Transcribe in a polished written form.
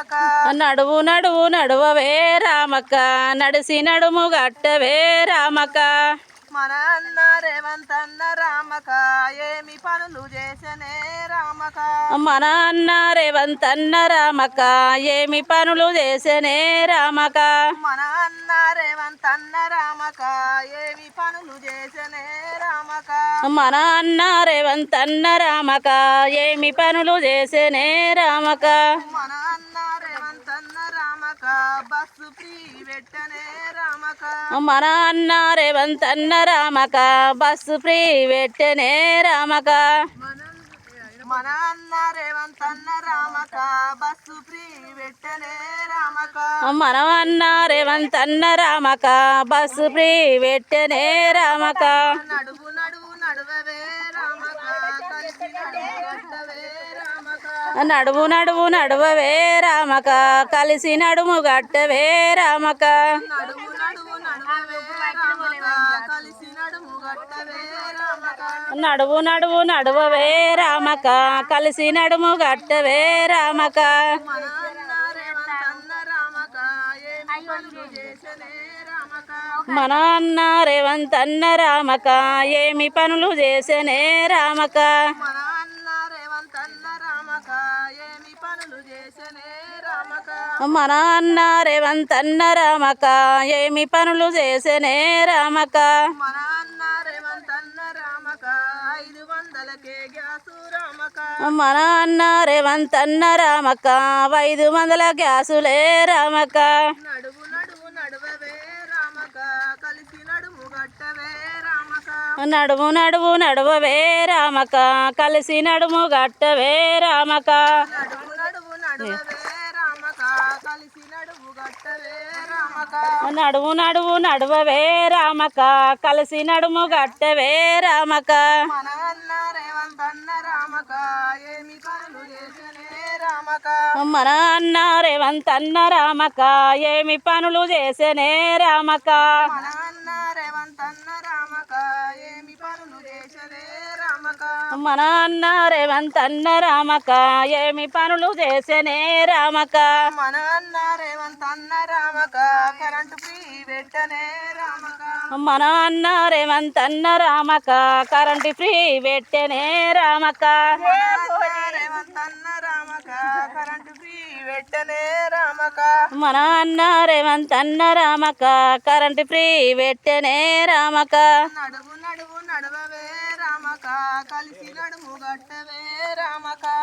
రామక నడువు నడువు నడువవే రామక్క నడిసి నడుము గట్టవే రామక మన అన్న రేవంత్ అన్న రామక ఏమి పనులు చేసనే రామక మన అన్న రేవంత్ అన్న రామక ఏమి పనులు చేసనే రామక మన అన్న రేవంత్ అన్న రామక ఏమి పనులు చేసనే రామక మన అన్న రేవంత్ అన్న రామక ఏమి పనులు చేసనే రామక మన అన్న రేవంత్ అన్న రామక బస్సు ఫ్రీ పెట్టనే రామక మన అన్న రేవంత్ అన్న రామక బస్సు ఫ్రీ పెట్టనే రామక మన అన్న రేవంత్ అన్న రామక బస్సు ఫ్రీ పెట్టనే రామక మన అన్న రేవంత్ అన్న రామక బస్సు ఫ్రీ పెట్టనే రామక నడువు నడువు నడువవే రామక కలిసి నడువు గట్టవే రామక నడువు నడువు నడువవే రామక కలిసి నడుము గట్టవే రామక నడువు నడువు నడువవే రామక కలిసి నడుము గట్టవే రామక నడువు నడువు నడువవే రామక కలిసి నడుము గట్టవే రామక మన అన్న రేవంత్ అన్న రామక ఏమి పనులు చేసనే రామక మన అన్న రేవంత్ అన్న రామక ఏమి పనులు చేసనే రామక మన అన్న రేవంత్ అన్న రామక ఏమి పనులు చేసనే రామక మన అన్న రేవంత్ అన్న రామక ఏమి పనులు చేసనే రామక మన అన్న రేవంత్ అన్న రామక 500కే గ్యాసు రామక మన అన్న రేవంత్ అన్న రామక 500 గ్యాసులే రామక నడువు నడువు నడువవే రామక కలిసి నడుము గట్టవే రామక నడువు నడువు నడువవే రామక కలిసి నడుము గట్టవే రామక నడువు నడువు నడువవే రామక కలిసి నడుము గట్టవే రామక నడువు నడువు నడువవే రామక కలిసి నడుము గట్టవే రామక మన అన్న రేవంత్ అన్న రామక ఏమి పనులు చేసనే రామక మన అన్న రేవంత్ అన్న రామక ఏమి పనులు చేసనే రామక మన అన్న రేవంత్ అన్న రామక ఏమి పనులు చేసనే రామక మన అన్న రేవంత్ అన్న రామక ఏమి పనులు చేసనే రామక మన అన్న రేవంత్ అన్న రామక కరెంటు ఫ్రీ పెట్టనే రామక మన అన్న రేవంత్ అన్న రామక కరెంటు ఫ్రీ పెట్టనే రామక మన అన్న రేవంత్ అన్న రామక కరెంటు ఫ్రీ పెట్టనే రామక మన అన్న రేవంత్ అన్న రామక కరెంటు ఫ్రీ పెట్టనే రామక నడువు నడువు నడవవే రామక కలిసి నడుము గట్టవే రామక